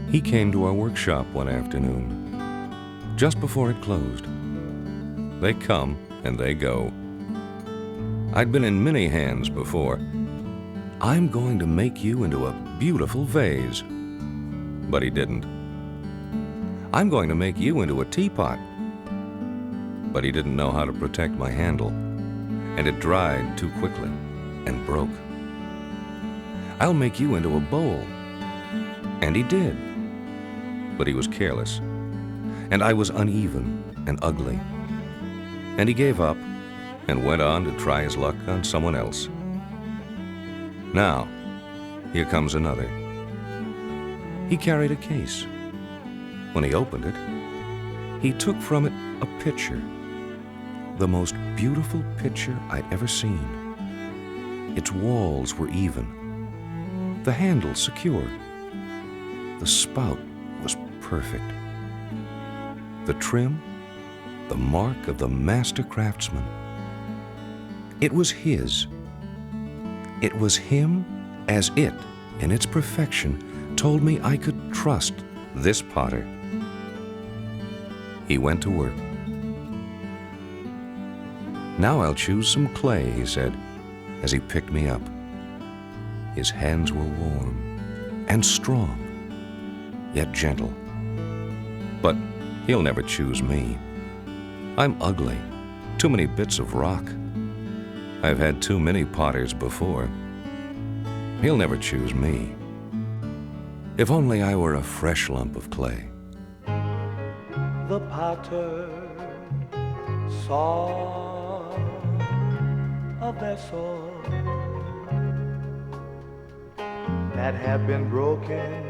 He came to our workshop one afternoon, just before it closed. They come and they go. I'd been in many hands before. "I'm going to make you into a beautiful vase." But he didn't. "I'm going to make you into a teapot." But he didn't know how to protect my handle, and it dried too quickly and broke. "I'll make you into a bowl." And he did. But he was careless, and I was uneven and ugly. And he gave up and went on to try his luck on someone else. Now, here comes another. He carried a case. When he opened it, he took from it a picture, the most beautiful picture I'd ever seen. Its walls were even, the handle secure, the spout was perfect, the trim, the mark of the master craftsman. It was his. It was him, as it, in its perfection, told me I could trust this potter. He went to work. "Now I'll choose some clay," he said, as he picked me up. His hands were warm and strong, yet gentle. But he'll never choose me. I'm ugly, too many bits of rock. I've had too many potters before. He'll never choose me. If only I were a fresh lump of clay. The potter saw a vessel that had been broken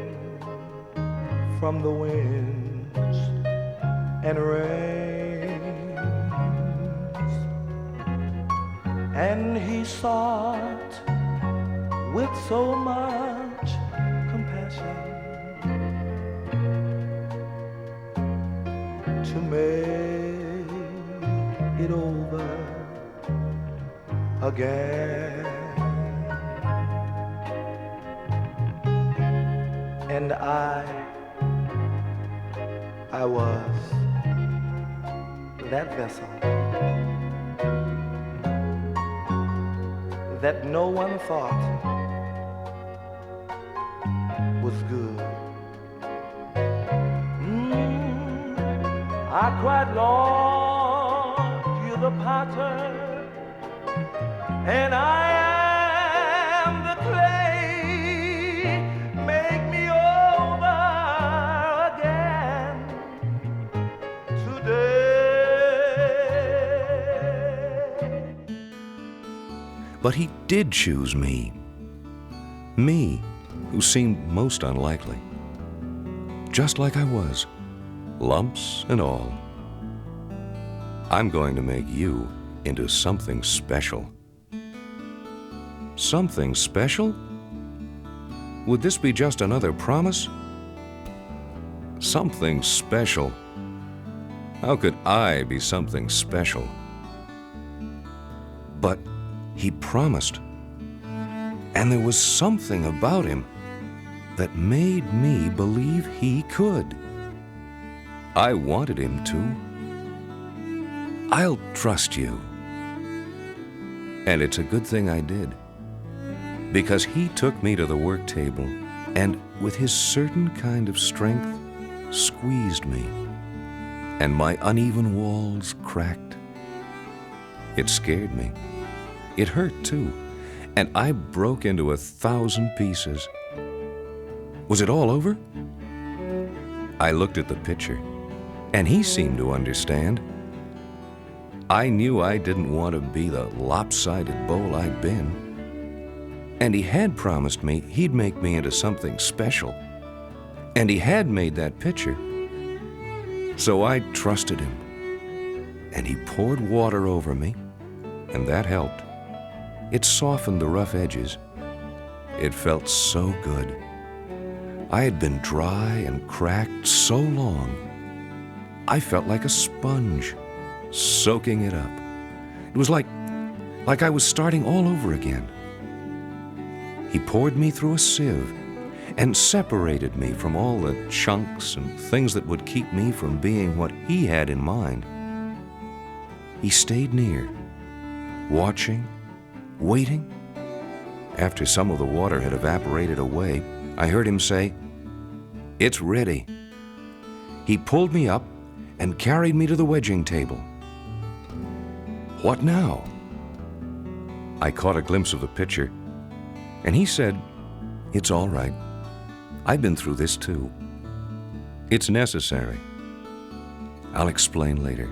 from the winds and rains, and he sought with so much compassion to make it over again. And I was that vessel that no one thought was good. I cried, "Lord, you're the potter, and I am the clay. Make me over again today." But he did choose me. Me, who seemed most unlikely. Just like I was, lumps and all. "I'm going to make you into something special." Something special? Would this be just another promise? Something special? How could I be something special? But he promised. And there was something about him that made me believe he could. I wanted him to. "I'll trust you." And it's a good thing I did, because he took me to the work table and, with his certain kind of strength, squeezed me, and my uneven walls cracked. It scared me. It hurt too, and I broke into 1,000 pieces. Was it all over? I looked at the picture, and he seemed to understand. I knew I didn't want to be the lopsided bowl I'd been. And he had promised me he'd make me into something special. And he had made that picture. So I trusted him. And he poured water over me, and that helped. It softened the rough edges. It felt so good. I had been dry and cracked so long. I felt like a sponge, soaking it up. It was like I was starting all over again. He poured me through a sieve, and separated me from all the chunks and things that would keep me from being what he had in mind. He stayed near, watching, waiting. After some of the water had evaporated away, I heard him say, "It's ready." He pulled me up and carried me to the wedging table. "What now?" I caught a glimpse of the pitcher, and he said, "It's all right. I've been through this too. It's necessary. I'll explain later.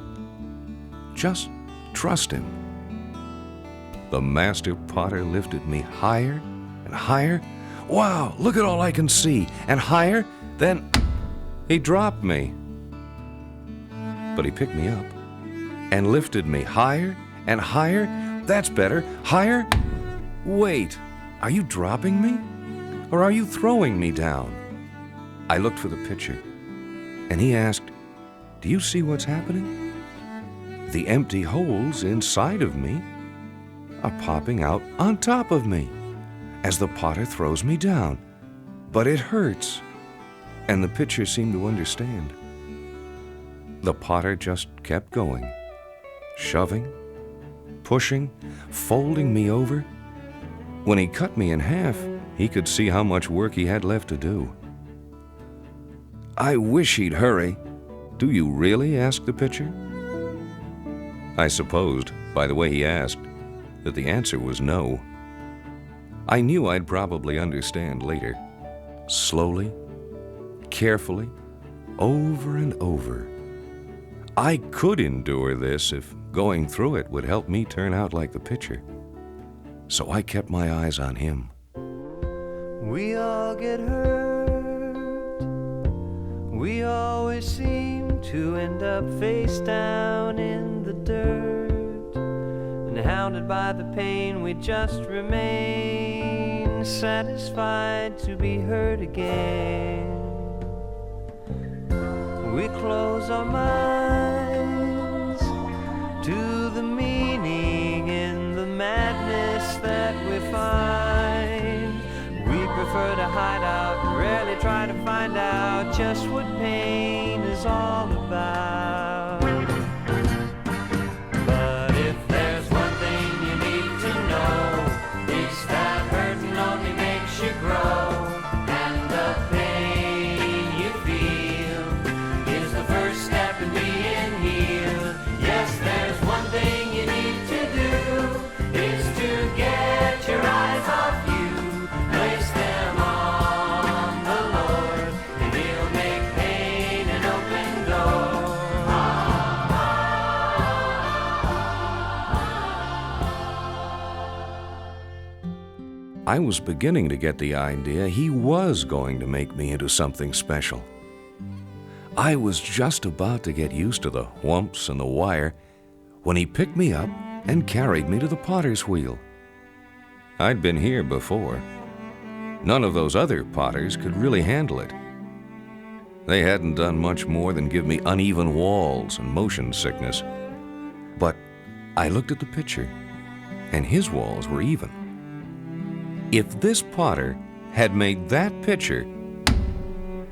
Just trust him." The master potter lifted me higher and higher. Wow, look at all I can see. And higher, then he dropped me. But he picked me up and lifted me higher and higher. That's better. Higher. Wait, are you dropping me? Or are you throwing me down? I looked for the pitcher, and he asked, "Do you see what's happening? The empty holes inside of me are popping out on top of me as the potter throws me down. But it hurts." And the pitcher seemed to understand. The potter just kept going, shoving, pushing, folding me over. When he cut me in half, he could see how much work he had left to do. "I wish he'd hurry." "Do you really?" asked the pitcher. I supposed, by the way he asked, that the answer was no. I knew I'd probably understand later. Slowly, carefully, over and over. I could endure this if going through it would help me turn out like the pitcher. So I kept my eyes on him. We all get hurt. We always seem to end up face down in the dirt, and hounded by the pain, we just remain satisfied to be hurt again. We close our minds to the meaning in the madness that we find. We prefer to hide out, rarely try to find out just what pain is all about. But if there's one thing you need to know, it's that hurting only makes you grow, and the pain you feel is the first step in being healed. Yes, there's one thing you need to do, it's to get your eyes off you, place them on the Lord, and He'll make pain an open door. I was beginning to get the idea he was going to make me into something special. I was just about to get used to the whumps and the wire when he picked me up and carried me to the potter's wheel. I'd been here before. None of those other potters could really handle it. They hadn't done much more than give me uneven walls and motion sickness. But I looked at the pitcher, and his walls were even. If this potter had made that pitcher,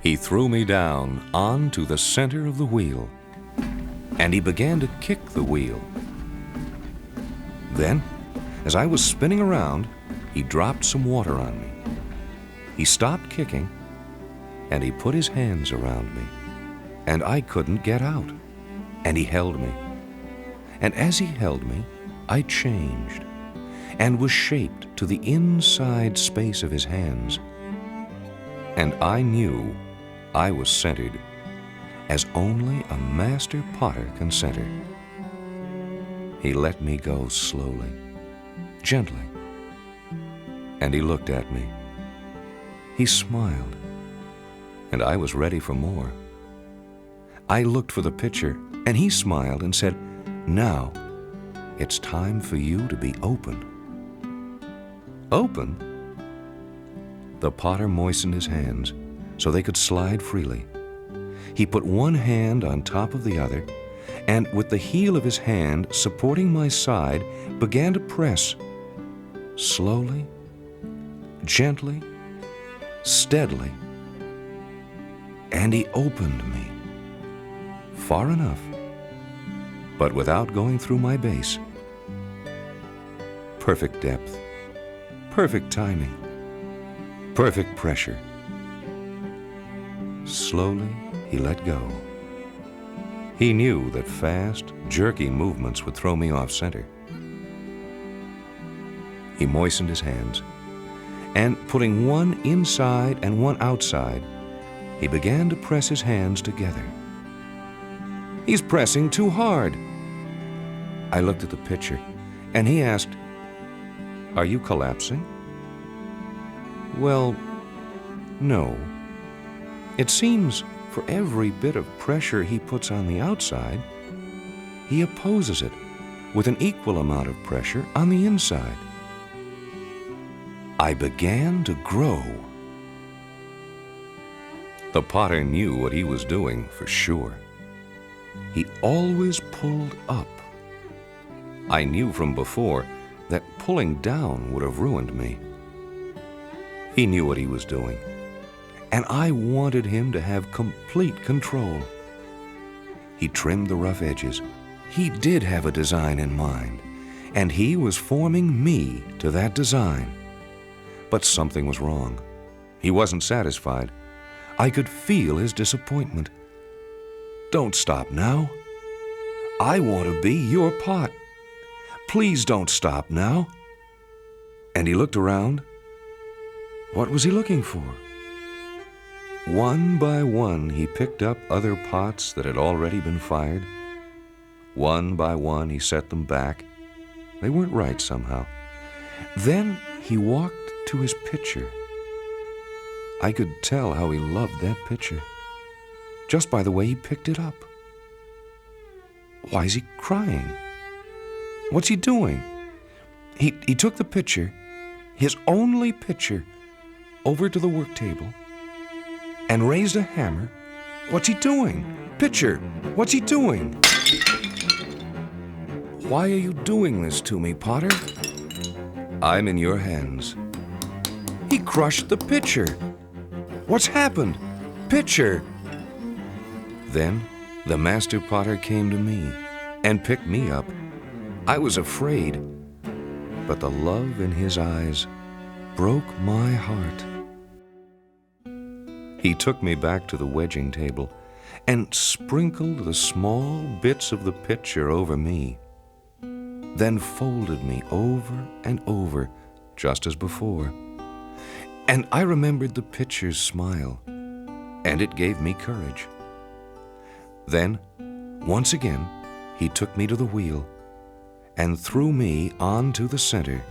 he threw me down onto the center of the wheel, and he began to kick the wheel. Then, as I was spinning around, he dropped some water on me. He stopped kicking, and he put his hands around me, and I couldn't get out, and he held me. And as he held me, I changed and was shaped to the inside space of his hands. And I knew I was centered as only a master potter can center. He let me go slowly, gently, and he looked at me. He smiled, and I was ready for more. I looked for the pitcher, and he smiled and said, "Now, it's time for you to be open." Open? The potter moistened his hands so they could slide freely. He put one hand on top of the other, and with the heel of his hand supporting my side, began to press, slowly, gently, steadily, and he opened me far enough, but without going through my base. Perfect depth, perfect timing, perfect pressure. Slowly, he let go. He knew that fast, jerky movements would throw me off center. He moistened his hands, and putting one inside and one outside, he began to press his hands together. "He's pressing too hard." I looked at the picture, and he asked, "Are you collapsing?" "Well, no. It seems for every bit of pressure he puts on the outside, he opposes it with an equal amount of pressure on the inside." I began to grow. The potter knew what he was doing for sure. He always pulled up. I knew from before that pulling down would have ruined me. He knew what he was doing, and I wanted him to have complete control. He trimmed the rough edges. He did have a design in mind, and he was forming me to that design. But something was wrong. He wasn't satisfied. I could feel his disappointment. "Don't stop now. I want to be your pot. Please don't stop now." And he looked around. What was he looking for? One by one, he picked up other pots that had already been fired. One by one, he set them back. They weren't right somehow. Then he walked to his pitcher. I could tell how he loved that pitcher, just by the way he picked it up. Why is he crying? What's he doing? He took the pitcher, his only pitcher, over to the work table and raised a hammer. What's he doing? "Pitcher, what's he doing?" "Why are you doing this to me, Potter?" "I'm in your hands." He crushed the pitcher. "What's happened? Pitcher!" Then the master potter came to me and picked me up. I was afraid, but the love in his eyes broke my heart. He took me back to the wedging table and sprinkled the small bits of the pitcher over me, then folded me over and over, just as before. And I remembered the pitcher's smile, and it gave me courage. Then, once again, he took me to the wheel and threw me onto the center.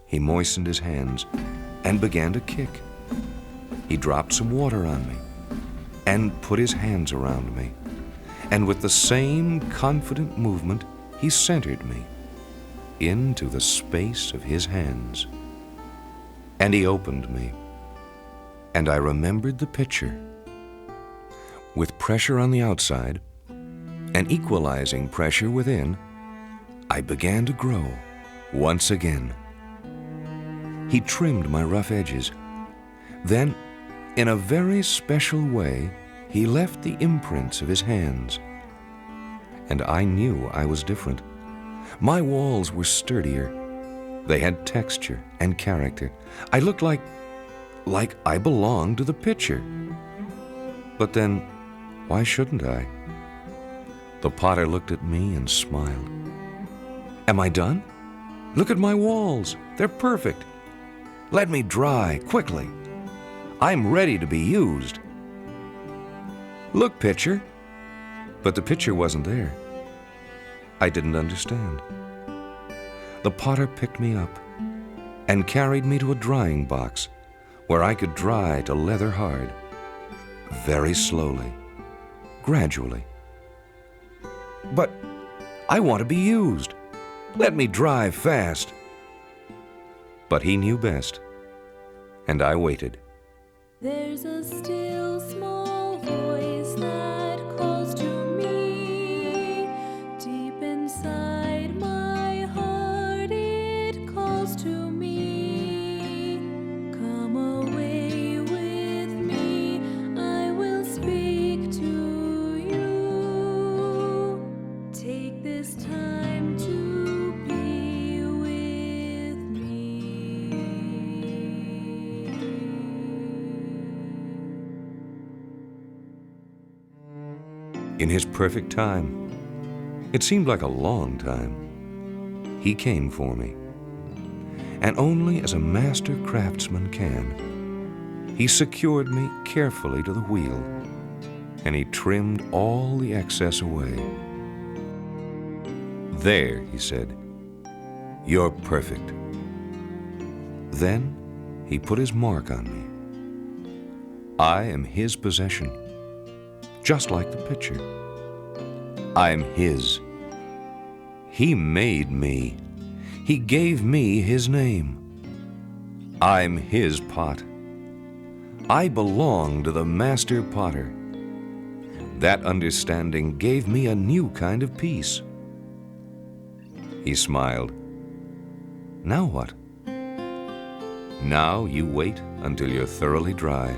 He moistened his hands and began to kick. He dropped some water on me and put his hands around me, and with the same confident movement, he centered me into the space of his hands. And he opened me, and I remembered the pitcher. With pressure on the outside and equalizing pressure within, I began to grow once again. He trimmed my rough edges. Then, in a very special way, he left the imprints of his hands. And I knew I was different. My walls were sturdier. They had texture and character. I looked like I belonged to the pitcher. But then, why shouldn't I? The potter looked at me and smiled. "Am I done? Look at my walls. They're perfect. Let me dry quickly. I'm ready to be used." "Look, pitcher." But the pitcher wasn't there. I didn't understand. The potter picked me up and carried me to a drying box where I could dry to leather hard, very slowly, gradually. "But I want to be used. Let me dry fast." But he knew best, and I waited. There's a still small voice that calls to me. Deep inside my heart it calls to me. Come away. In His perfect time, it seemed like a long time, He came for me. And only as a master craftsman can, He secured me carefully to the wheel, and He trimmed all the excess away. "There," He said, "you're perfect." Then He put His mark on me. I am His possession, just like the picture. I'm His. He made me. He gave me His name. I'm His pot. I belong to the Master Potter. That understanding gave me a new kind of peace. He smiled. "Now what?" "Now you wait until you're thoroughly dry."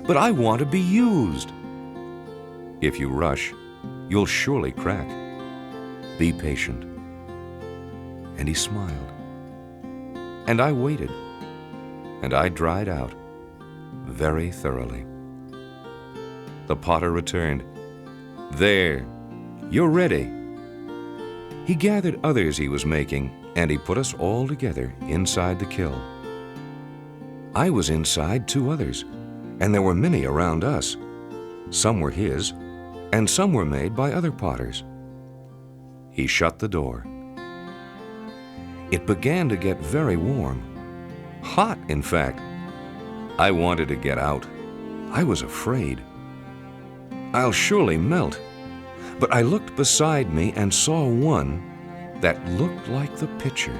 "But I want to be used." "If you rush, you'll surely crack. Be patient." And He smiled. And I waited, and I dried out very thoroughly. The potter returned. "There, you're ready." He gathered others he was making, and he put us all together inside the kiln. I was inside 2 others, and there were many around us. Some were his, and some were made by other potters. He shut the door. It began to get very warm. Hot, in fact. I wanted to get out. I was afraid. I'll surely melt. But I looked beside me and saw one that looked like the picture.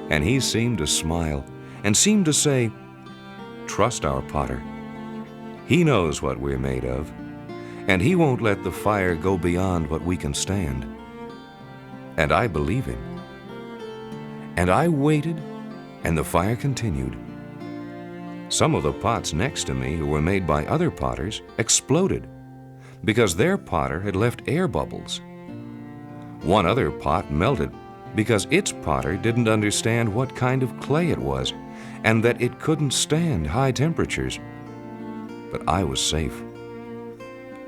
And he seemed to smile and seemed to say, "Trust our potter. He knows what we're made of, and he won't let the fire go beyond what we can stand." And I believe him. And I waited, and the fire continued. Some of the pots next to me, who were made by other potters, exploded because their potter had left air bubbles. One other pot melted because its potter didn't understand what kind of clay it was and that it couldn't stand high temperatures. But I was safe.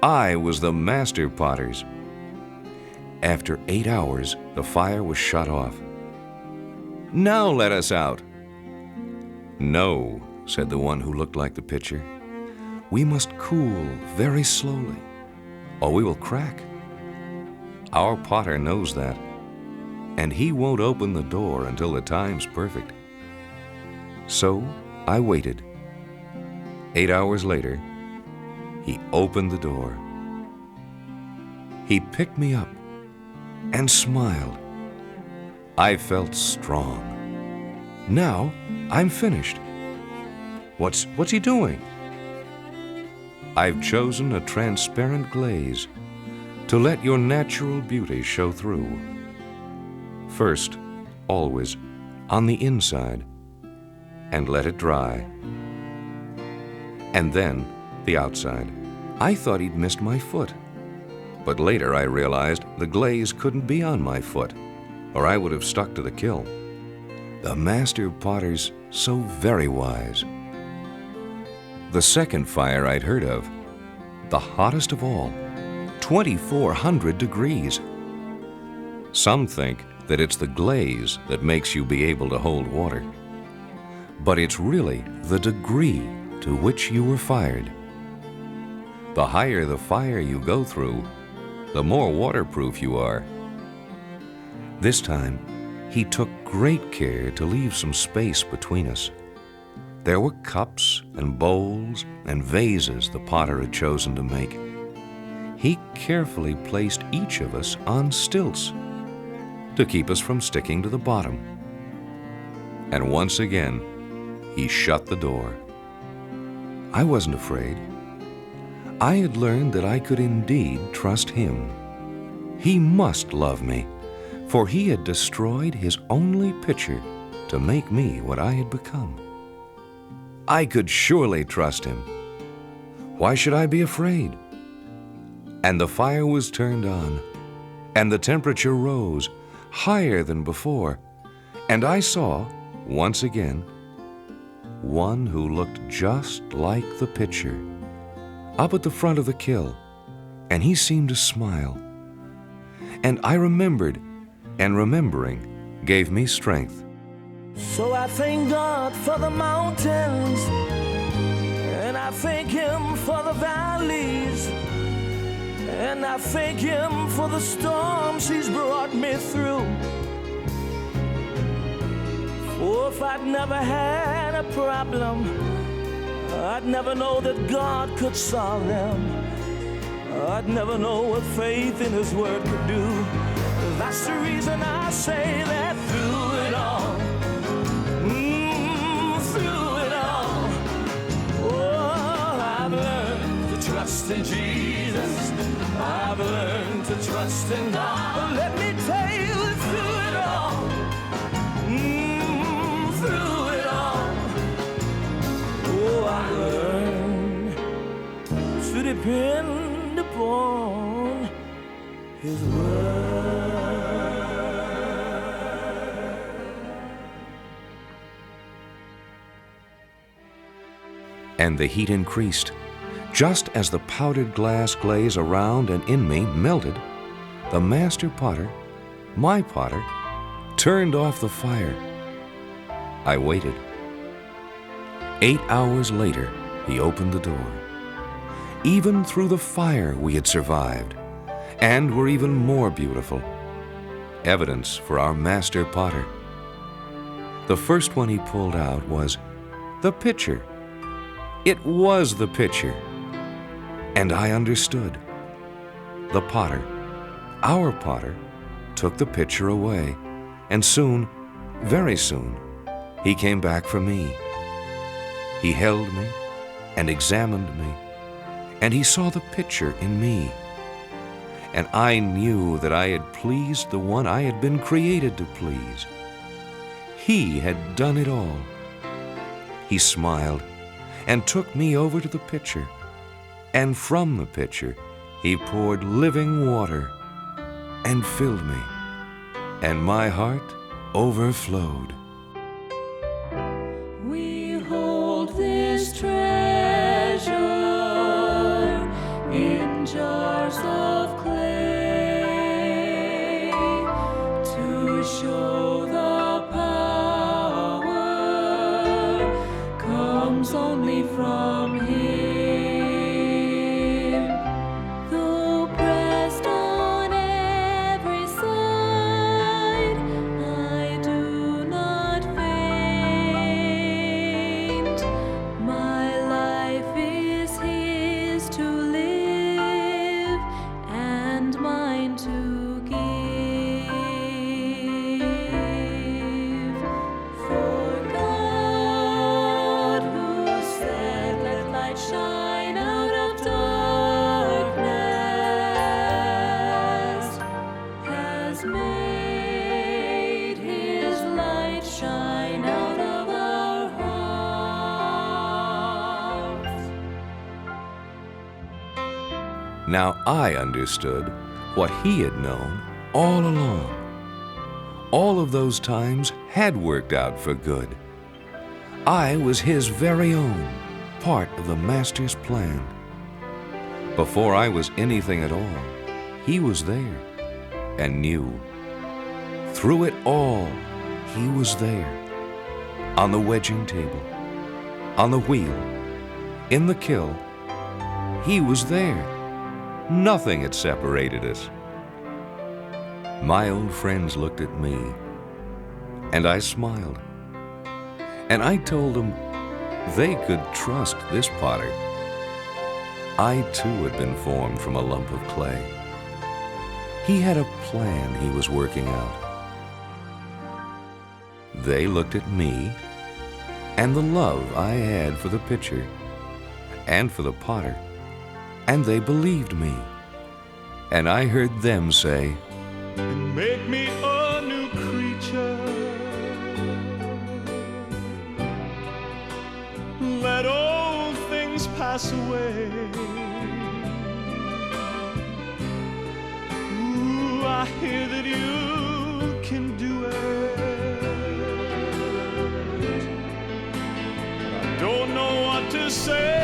I was the master potter's. After 8 hours, the fire was shut off. "Now let us out." "No," said the one who looked like the pitcher. "We must cool very slowly, or we will crack. Our potter knows that, and he won't open the door until the time's perfect." So I waited. 8 hours later, he opened the door. He picked me up and smiled. I felt strong. Now I'm finished. What's he doing? "I've chosen a transparent glaze to let your natural beauty show through. First, always, on the inside, and let it dry. And then, the outside." I thought he'd missed my foot, but later I realized the glaze couldn't be on my foot, or I would have stuck to the kiln. The master potter's so very wise. The second fire I'd heard of, the hottest of all, 2,400 degrees. Some think that it's the glaze that makes you be able to hold water, but it's really the degree to which you were fired. The higher the fire you go through, the more waterproof you are. This time, he took great care to leave some space between us. There were cups and bowls and vases the potter had chosen to make. He carefully placed each of us on stilts to keep us from sticking to the bottom. And once again, he shut the door. I wasn't afraid. I had learned that I could indeed trust him. He must love me, for he had destroyed his only picture to make me what I had become. I could surely trust him. Why should I be afraid? And the fire was turned on, and the temperature rose higher than before, and I saw, once again, one who looked just like the picture, up at the front of the kiln, and he seemed to smile. And I remembered, and remembering gave me strength. So I thank God for the mountains, and I thank Him for the valleys, and I thank Him for the storms He's brought me through. For if I'd never had a problem, I'd never know that God could solve them. I'd never know what faith in His Word could do. That's the reason I say that through it all, through it all, oh, I've learned to trust in Jesus. I've learned to trust in God. But let me tell you, through it all, through it all, oh, I learned to depend upon His Word. And the heat increased. Just as the powdered glass glaze around and in me melted, the master potter, my potter, turned off the fire. I waited. 8 hours later, he opened the door. Even through the fire we had survived, and were even more beautiful. Evidence for our master potter. The first one he pulled out was the pitcher. It was the pitcher. And I understood. The potter, our potter, took the pitcher away, and soon, very soon, he came back for me. He held me and examined me, and he saw the pitcher in me. And I knew that I had pleased the one I had been created to please. He had done it all. He smiled and took me over to the pitcher, and from the pitcher he poured living water and filled me, and my heart overflowed. We hold this treasure in jars of clay to show the power comes only from Him. Though pressed on every side, I do not faint. My life is His to live and mine to give. For God, who said, "Let light shine out of darkness," has made His light shine out of our hearts. Now I understood what he had known all along. All of those times had worked out for good. I was his very own, part of the Master's plan. Before I was anything at all, he was there and knew. Through it all, he was there. On the wedging table, on the wheel, in the kill, he was there. Nothing had separated us. My old friends looked at me, and I smiled. And I told them they could trust this potter. I too had been formed from a lump of clay. He had a plan he was working out. They looked at me and the love I had for the pitcher and for the potter, and they believed me. And I heard them say, and make me a new creature. Let old things pass away. Ooh, I hear that you can do it. I don't know what to say.